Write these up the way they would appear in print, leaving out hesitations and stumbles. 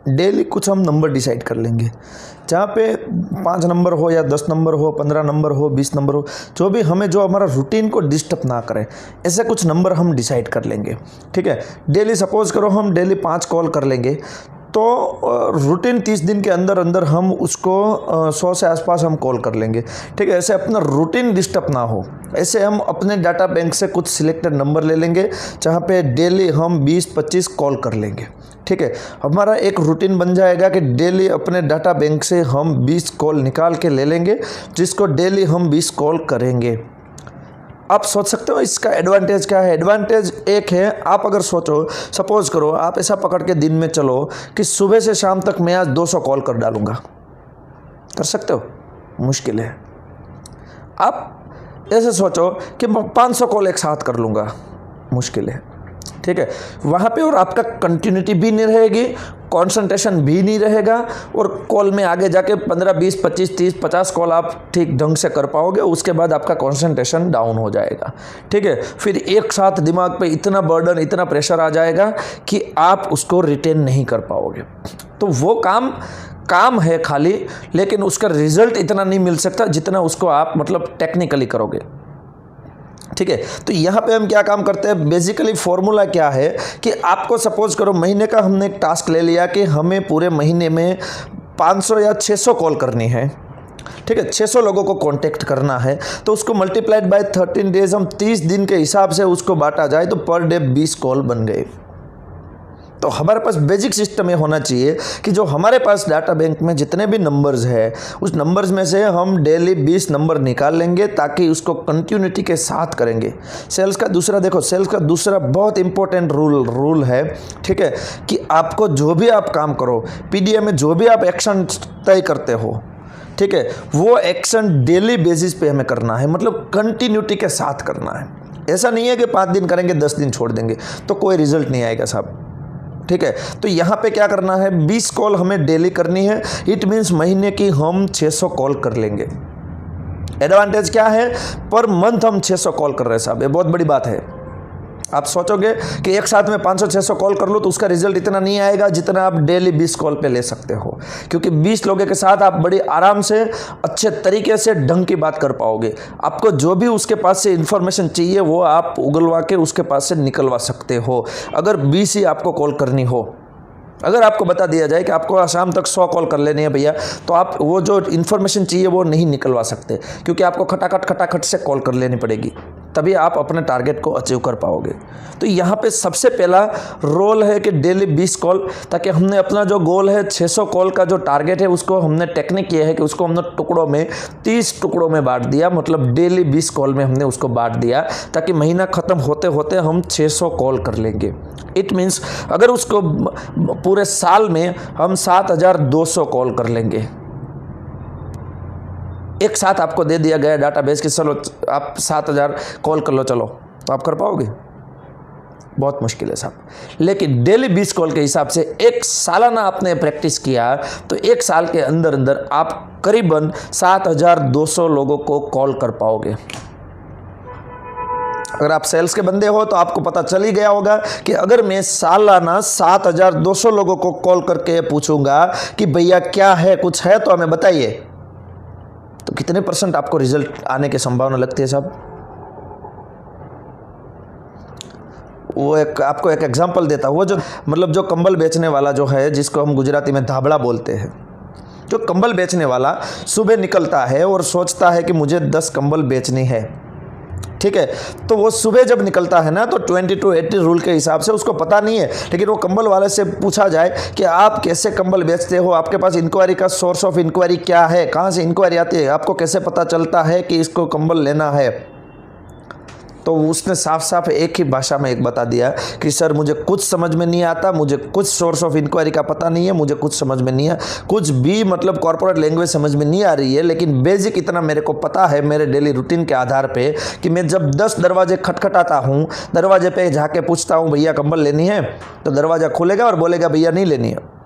Daily कुछ हम number decide कर लेंगे, जहाँ पे 5 नंबर हो या 10 नंबर हो, 15 नंबर हो, 20 नंबर हो, जो भी हमें जो हमारा रूटीन को डिस्टर्ब ना करे, ऐसे कुछ नंबर हम डिसाइड कर लेंगे। ठीक है, डेली सपोज करो हम डेली 5 कॉल कर लेंगे, तो रूटीन 30 दिन के अंदर अंदर हम उसको 100 से आसपास हम कॉल कर लेंगे। ठीक है, ऐसे अपना रूटीन डिस्टर्ब ना हो, ऐसे हम अपने डाटा बैंक से कुछ सिलेक्टेड नंबर ले लेंगे, जहाँ पे डेली हम 20-25 कॉल कर लेंगे। ठीक है, हमारा एक रूटीन बन जाएगा कि डेली अपने डाटा बैंक से हम 20 कॉल निकाल के ले लेंगे, जिसको डेली हम 20 कॉल करेंगे। आप सोच सकते हो इसका एडवांटेज क्या है। एडवांटेज एक है, आप अगर सोचो, सपोज करो आप ऐसा पकड़ के दिन में चलो कि सुबह से शाम तक मैं आज 200 कॉल कर डालूंगा, कर सकते हो? मुश्किल है। आप ऐसे सोचो कि मैं 500 कॉल एक साथ कर लूँगा, मुश्किल है। ठीक है, वहाँ पे और आपका कंटिन्यूटी भी नहीं रहेगी, कंसंट्रेशन भी नहीं रहेगा, और कॉल में आगे जाके 15, 20, 25, 30, 50 कॉल आप ठीक ढंग से कर पाओगे, उसके बाद आपका कंसंट्रेशन डाउन हो जाएगा। ठीक है, फिर एक साथ दिमाग पे इतना बर्डन, इतना प्रेशर आ जाएगा कि आप उसको रिटेन नहीं कर पाओगे। तो वो काम है खाली, लेकिन उसका रिजल्ट इतना नहीं मिल सकता जितना उसको आप मतलब टेक्निकली करोगे। ठीक है, तो यहाँ पे हम क्या काम करते हैं, बेसिकली फॉर्मूला क्या है कि आपको सपोज करो महीने का हमने एक टास्क ले लिया कि हमें पूरे महीने में 500 या 600 कॉल करनी है। ठीक है, 600 लोगों को कांटेक्ट करना है, तो उसको मल्टीप्लाइड बाय 13 डेज, हम 30 दिन के हिसाब से उसको बांटा जाए तो पर डे 20 कॉल बन गए। तो हमारे पास बेसिक सिस्टम ये होना चाहिए कि जो हमारे पास डाटा बैंक में जितने भी नंबर्स है, उस नंबर्स में से हम डेली 20 नंबर निकाल लेंगे, ताकि उसको कंटिन्यूटी के साथ करेंगे। सेल्स का दूसरा बहुत इंपॉर्टेंट रूल है। ठीक है, कि आपको जो भी आप काम करो, पीडीएम में जो भी आप एक्शन तय करते हो, ठीक है, वो एक्शन डेली बेसिस पे हमें करना है, मतलब कंटिन्यूटी के साथ करना है। ऐसा नहीं है कि 5 दिन करेंगे 10 दिन छोड़ देंगे तो कोई रिजल्ट नहीं आएगा साहब। ठीक है, तो यहाँ पे क्या करना है, 20 कॉल हमें डेली करनी है। इट मीन्स महीने की हम 600 कॉल कर लेंगे। एडवांटेज क्या है, पर मंथ हम 600 कॉल कर रहे हैं साहब, ये बहुत बड़ी बात है। आप सोचोगे कि एक साथ में 500-600 कॉल कर लो तो उसका रिजल्ट इतना नहीं आएगा जितना आप डेली 20 कॉल पे ले सकते हो, क्योंकि 20 लोगों के साथ आप बड़ी आराम से अच्छे तरीके से ढंग की बात कर पाओगे। आपको जो भी उसके पास से इन्फॉर्मेशन चाहिए वो आप उगलवा के उसके पास से निकलवा सकते हो, अगर 20 ही आपको कॉल करनी हो। अगर आपको बता दिया जाए कि आपको शाम तक 100 कॉल कर लेनी है भैया, तो आप वो जो इन्फॉर्मेशन चाहिए वो नहीं निकलवा सकते, क्योंकि आपको खटाखट से कॉल कर लेनी पड़ेगी, तभी आप अपने टारगेट को अचीव कर पाओगे। तो यहाँ पे सबसे पहला रोल है कि डेली 20 कॉल, ताकि हमने अपना जो गोल है 600 कॉल का जो टारगेट है, उसको हमने टेक्निक ये है कि उसको हमने टुकड़ों में 30 टुकड़ों में बांट दिया, मतलब डेली 20 कॉल में हमने उसको बांट दिया, ताकि महीना ख़त्म होते होते हम 600 कॉल कर लेंगे। इट मीन्स अगर उसको पूरे साल में हम 7200 कॉल कर लेंगे। एक साथ आपको दे दिया गया डाटाबेस कि चलो आप 7000 कॉल कर लो, चलो, तो आप कर पाओगे? बहुत मुश्किल है साहब। लेकिन डेली 20 कॉल के हिसाब से एक सालाना आपने प्रैक्टिस किया तो एक साल के अंदर अंदर आप करीबन 7200 लोगों को कॉल कर पाओगे। अगर आप सेल्स के बंदे हो तो आपको पता चल ही गया होगा कि अगर मैं सालाना 7200 लोगों को कॉल करके पूछूंगा कि भैया क्या है, कुछ है तो हमें बताइए, तो कितने % आपको रिजल्ट आने की संभावना लगती है साहब? वो आपको एक एग्जांपल देता हूँ। वो जो मतलब जो कंबल बेचने वाला जो है, जिसको हम गुजराती में धाबड़ा बोलते हैं, जो कंबल बेचने वाला सुबह निकलता है और सोचता है कि मुझे 10 कंबल बेचनी है। ठीक है, तो वो सुबह जब निकलता है ना, तो 20-80 रूल के हिसाब से उसको पता नहीं है, लेकिन वो कंबल वाले से पूछा जाए कि आप कैसे कंबल बेचते हो, आपके पास इंक्वायरी का सोर्स ऑफ इंक्वायरी क्या है, कहाँ से इंक्वायरी आती है, आपको कैसे पता चलता है कि इसको कंबल लेना है, तो उसने साफ साफ एक ही भाषा में एक बता दिया कि सर मुझे कुछ समझ में नहीं आता, मुझे कुछ सोर्स ऑफ इंक्वायरी का पता नहीं है, मुझे कुछ समझ में नहीं है, कुछ भी मतलब कॉर्पोरेट लैंग्वेज समझ में नहीं आ रही है, लेकिन बेसिक इतना मेरे को पता है मेरे डेली रूटीन के आधार पे कि मैं जब 10 दरवाजे खटखटाता हूँ, दरवाजे पे जाके पूछता हूँ भैया कंबल लेनी है, तो दरवाज़ा खुलेगा और बोलेगा भैया नहीं लेनी है।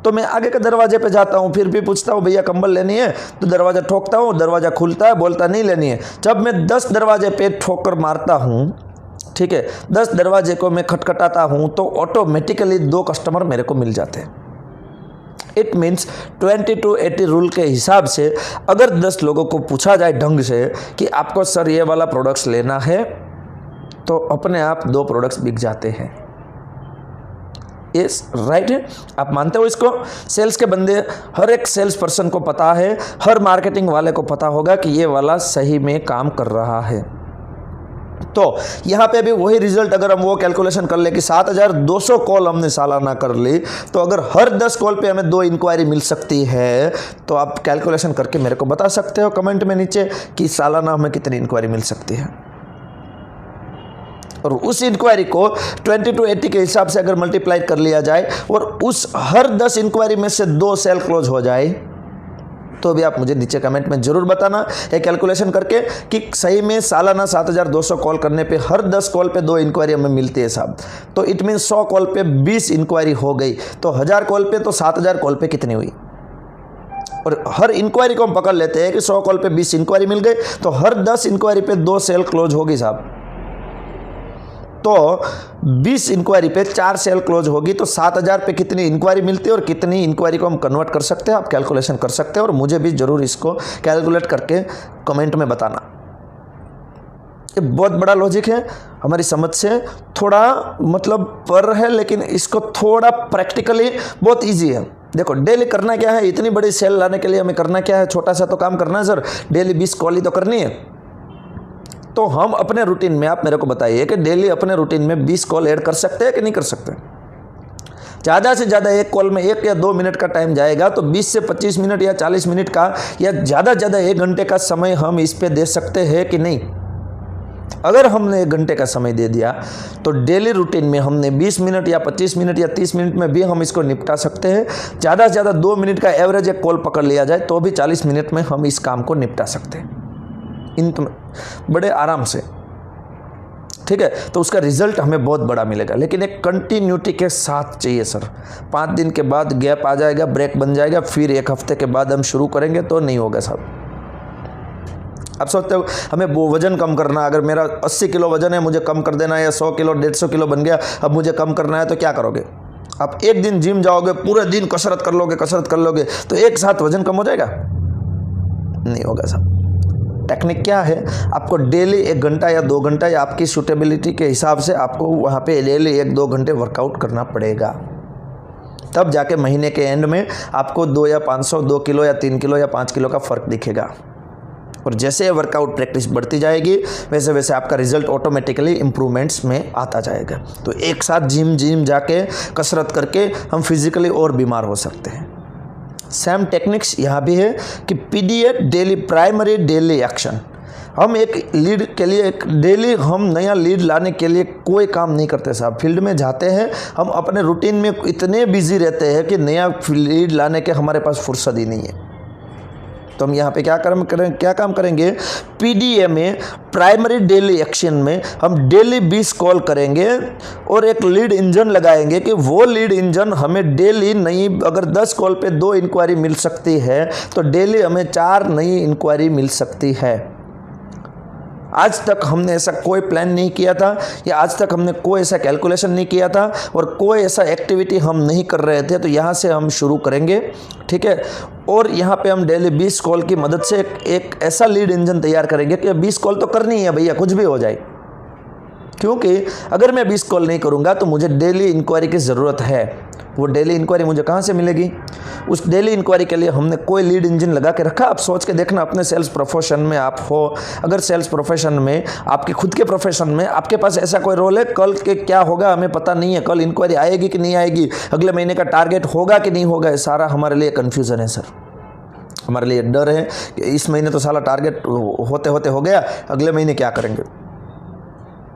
तो मैं आगे के दरवाजे पे जाता हूँ, फिर भी पूछता हूँ भैया कंबल लेनी है, तो दरवाज़ा ठोकता हूँ, दरवाज़ा खुलता है, बोलता नहीं लेनी है। जब मैं 10 दरवाजे पे ठोकर मारता हूँ, ठीक है, 10 दरवाजे को मैं खटखटाता हूँ, तो ऑटोमेटिकली 2 कस्टमर मेरे को मिल जाते हैं। इट मीन्स 20-80 रूल के हिसाब से अगर 10 लोगों को पूछा जाए ढंग से कि आपको सर ये वाला प्रोडक्ट्स लेना है, तो अपने आप 2 प्रोडक्ट्स बिक जाते हैं। यस, राइट है, आप मानते हो इसको? सेल्स के बंदे, हर एक सेल्स पर्सन को पता है, हर मार्केटिंग वाले को पता होगा कि ये वाला सही में काम कर रहा है। तो यहाँ पे भी वही रिजल्ट, अगर हम वो कैलकुलेशन कर ले कि 7200 कॉल हमने सालाना कर ली, तो अगर हर 10 कॉल पे हमें 2 इंक्वायरी मिल सकती है, तो आप कैलकुलेशन करके मेरे को बता सकते हो कमेंट में नीचे कि सालाना हमें कितनी इंक्वायरी मिल सकती है। और उस इंक्वायरी को 20-80 के हिसाब से अगर मल्टीप्लाई कर लिया जाए और उस हर 10 इंक्वायरी में से 2 सेल क्लोज हो जाए, तो भी आप मुझे नीचे कमेंट में जरूर बताना ये कैलकुलेशन करके कि सही में सालाना 7200 कॉल करने पे हर 10 कॉल पे 2 इंक्वायरी हमें मिलती है साहब। तो इट मीन 100 कॉल पे 20 इंक्वायरी हो गई, तो 1000 कॉल पे तो 7000 कॉल पे कितनी हुई? और हर इंक्वायरी को हम पकड़ लेते हैं कि 100 कॉल पे 20 इंक्वायरी मिल गई, तो हर 10 इंक्वायरी पे 2 सेल क्लोज होगी साहब। तो 20 इंक्वायरी पे 4 सेल क्लोज होगी, तो 7000 पे कितनी इंक्वायरी मिलती है और कितनी इंक्वायरी को हम कन्वर्ट कर सकते हैं, आप कैलकुलेशन कर सकते हैं। और मुझे भी जरूर इसको कैलकुलेट करके कमेंट में बताना। ये बहुत बड़ा लॉजिक है, हमारी समझ से थोड़ा मतलब पर है, लेकिन इसको थोड़ा प्रैक्टिकली बहुत ईजी है। देखो डेली करना क्या है, इतनी बड़ी सेल लाने के लिए हमें करना क्या है, छोटा सा तो काम करना है सर, डेली 20 कॉल ही तो करनी है। तो हम अपने रूटीन में, आप मेरे को बताइए कि डेली अपने रूटीन में 20 कॉल ऐड कर सकते हैं कि नहीं कर सकते? ज़्यादा से ज़्यादा एक कॉल में 1 या 2 मिनट का टाइम जाएगा, तो 20 से 25 मिनट या 40 मिनट का या ज़्यादा से ज़्यादा 1 घंटे का समय हम इस पे दे सकते हैं कि नहीं? अगर हमने 1 घंटे का समय दे दिया, तो डेली रूटीन में हमने 20 मिनट या 25 मिनट या 30 मिनट में भी हम इसको निपटा सकते हैं। ज़्यादा से ज़्यादा 2 मिनट का एवरेज एक कॉल पकड़ लिया जाए, तो भी 40 मिनट में हम इस काम को निपटा सकते हैं बड़े आराम से। ठीक है, तो उसका रिजल्ट हमें बहुत बड़ा मिलेगा, लेकिन एक कंटिन्यूटी के साथ चाहिए सर। 5 दिन के बाद गैप आ जाएगा, ब्रेक बन जाएगा, फिर 1 हफ्ते के बाद हम शुरू करेंगे, तो नहीं होगा साहब। आप सोचते हो हमें वो वजन कम करना, अगर मेरा 80 किलो वजन है, मुझे कम कर देना है, या 100 किलो 150 किलो बन गया, अब मुझे कम करना है, तो क्या करोगे? आप एक दिन जिम जाओगे, पूरे दिन कसरत कर लोगे, तो एक साथ वजन कम हो जाएगा? नहीं होगा साहब। टेक्निक क्या है, आपको डेली 1 घंटा या 2 घंटा या आपकी सूटेबिलिटी के हिसाब से आपको वहाँ पे डेली 1-2 घंटे वर्कआउट करना पड़ेगा। तब जाके महीने के एंड में आपको 2 या 500, 2 किलो या 3 किलो या 5 किलो का फ़र्क दिखेगा। और जैसे वर्कआउट प्रैक्टिस बढ़ती जाएगी, वैसे वैसे आपका रिजल्ट ऑटोमेटिकली इम्प्रूवमेंट्स में आता जाएगा। तो एक साथ जिम जाके कसरत करके हम फिजिकली और बीमार हो सकते हैं। सेम टेक्निक्स यहाँ भी है कि PDA daily primary daily action. हम एक लीड के लिए, एक डेली हम नया लीड लाने के लिए कोई काम नहीं करते साहब। फील्ड में जाते हैं, हम अपने रूटीन में इतने बिजी रहते हैं कि नया लीड लाने के हमारे पास फुर्सत ही नहीं है। तो हम यहाँ पे क्या काम करेंगे, PDA में प्राइमरी डेली एक्शन में हम डेली 20 कॉल करेंगे और एक लीड इंजन लगाएंगे कि वो लीड इंजन हमें डेली नई, अगर 10 कॉल पे 2 इंक्वायरी मिल सकती है, तो डेली हमें 4 नई इंक्वायरी मिल सकती है। आज तक हमने ऐसा कोई प्लान नहीं किया था, या आज तक हमने कोई ऐसा कैलकुलेशन नहीं किया था, और कोई ऐसा एक्टिविटी हम नहीं कर रहे थे। तो यहाँ से हम शुरू करेंगे, ठीक है। और यहाँ पे हम डेली 20 कॉल की मदद से एक ऐसा लीड इंजन तैयार करेंगे कि 20 कॉल तो करनी है भैया, कुछ भी हो जाए। क्योंकि अगर मैं 20 कॉल नहीं करूँगा तो मुझे डेली इंक्वायरी की ज़रूरत है। वो डेली इंक्वायरी मुझे कहाँ से मिलेगी? उस डेली इंक्वायरी के लिए हमने कोई लीड इंजन लगा के रखा। आप सोच के देखना, अपने सेल्स प्रोफेशन में आप हो, अगर सेल्स प्रोफेशन में, आपके खुद के प्रोफेशन में आपके पास ऐसा कोई रोल है, कल के क्या होगा हमें पता नहीं है, कल इंक्वायरी आएगी कि नहीं आएगी, अगले महीने का टारगेट होगा कि नहीं होगा, सारा हमारे लिए कन्फ्यूज़न है सर। हमारे लिए डर है कि इस महीने तो सारा टारगेट होते होते हो गया, अगले महीने क्या करेंगे।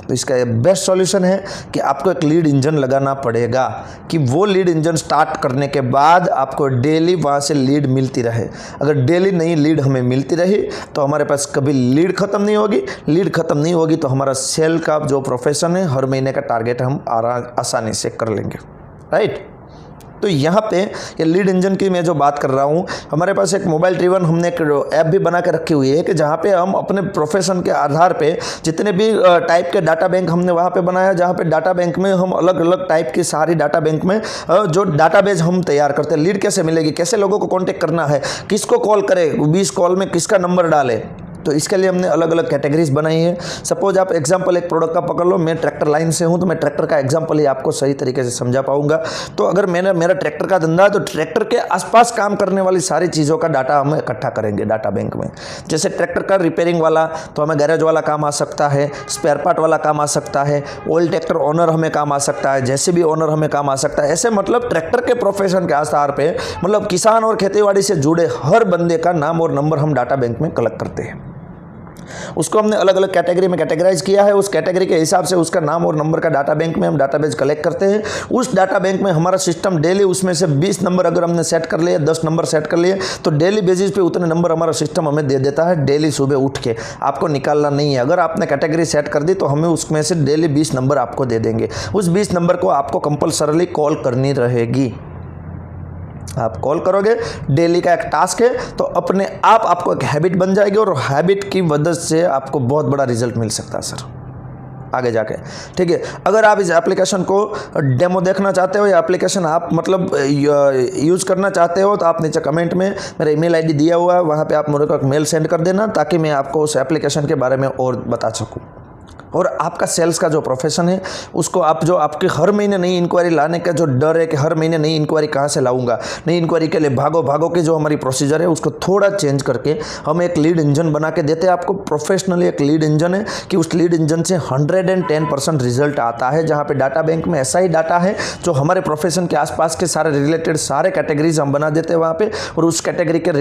तो इसका बेस्ट सॉल्यूशन है कि आपको एक लीड इंजन लगाना पड़ेगा, कि वो लीड इंजन स्टार्ट करने के बाद आपको डेली वहाँ से लीड मिलती रहे। अगर डेली नई लीड हमें मिलती रही तो हमारे पास कभी लीड ख़त्म नहीं होगी। लीड ख़त्म नहीं होगी तो हमारा सेल का जो प्रोफेशन है, हर महीने का टारगेट हम आसानी से कर लेंगे, राइट। तो यहाँ पे ये लीड इंजन की मैं जो बात कर रहा हूँ, हमारे पास एक मोबाइल ड्रिवन हमने एक ऐप भी बना के रखी हुई है कि जहाँ पे हम अपने प्रोफेशन के आधार पे जितने भी टाइप के डाटा बैंक हमने वहाँ पे बनाया, जहाँ पे डाटा बैंक में हम अलग अलग टाइप की सारी डाटा बैंक में जो डाटाबेस हम तैयार करते हैं, लीड कैसे मिलेगी, कैसे लोगों को कॉन्टेक्ट करना है, किसको कॉल करे, 20 कॉल में किसका नंबर डाले, तो इसके लिए हमने अलग अलग कैटेगरीज बनाई है। सपोज आप एग्जांपल एक प्रोडक्ट का पकड़ लो, मैं ट्रैक्टर लाइन से हूं तो मैं ट्रैक्टर का एग्जांपल ही आपको सही तरीके से समझा पाऊंगा। तो अगर मेरा ट्रैक्टर का धंधा है तो ट्रैक्टर के आसपास काम करने वाली सारी चीज़ों का डाटा हम इकट्ठा करेंगे डाटा बैंक में। जैसे ट्रैक्टर का रिपेयरिंग वाला तो हमें गैरेज वाला काम आ सकता है, स्पेयर पार्ट वाला काम आ सकता है, ऑयल ट्रैक्टर ओनर हमें काम आ सकता है, जेसीबी ओनर हमें काम आ सकता है। ऐसे मतलब ट्रैक्टर के प्रोफेशन के आधार पर मतलब किसान और खेतीबाड़ी से जुड़े हर बंदे का नाम और नंबर हम डाटा बैंक में कलेक्ट करते हैं। उसको हमने अलग अलग कैटेगरी में कैटेगराइज किया है। उस कैटेगरी के हिसाब से उसका नाम और नंबर का डाटा बैंक में हम डाटाबेस कलेक्ट करते हैं। उस डाटा बैंक में हमारा सिस्टम डेली उसमें से 20 नंबर अगर हमने सेट कर लिए, 10 नंबर सेट कर लिए, तो डेली बेसिस पे उतने नंबर हमारा सिस्टम हमें दे देता है। डेली सुबह उठ के आपको निकालना नहीं है। अगर आपने कैटेगरी सेट कर दी तो हमें उसमें से डेली 20 नंबर आपको दे देंगे। उस 20 नंबर को आपको कंपल्सरली कॉल करनी रहेगी। आप कॉल करोगे, डेली का एक टास्क है, तो अपने आप आपको एक हैबिट बन जाएगी और हैबिट की वजह से आपको बहुत बड़ा रिजल्ट मिल सकता है सर आगे जाके। ठीक है, अगर आप इस एप्लीकेशन को डेमो देखना चाहते हो या एप्लीकेशन आप मतलब यूज़ करना चाहते हो तो आप नीचे कमेंट में मेरा ईमेल आईडी दिया हुआ है, वहाँ पे आप मेरे को एक मेल सेंड कर देना ताकि मैं आपको उस एप्लीकेशन के बारे में और बता सकूँ। और आपका सेल्स का जो प्रोफेशन है उसको आप जो आपके हर महीने नई इंक्वायरी लाने का जो डर है कि हर महीने नई इंक्वायरी कहाँ से लाऊंगा, नई इंक्वायरी के लिए भागो भागो की जो हमारी प्रोसीजर है उसको थोड़ा चेंज करके हम एक लीड इंजन बना के देते हैं आपको। प्रोफेशनली एक लीड इंजन है कि उस लीड इंजन से 110% रिजल्ट आता है, जहाँ पे डाटा बैंक में ऐसा ही डाटा है जो हमारे प्रोफेशन के आसपास के सारे रिलेटेड सारे कैटेगरीज हम बना देते हैं वहाँ पे, और उस कैटेगरी के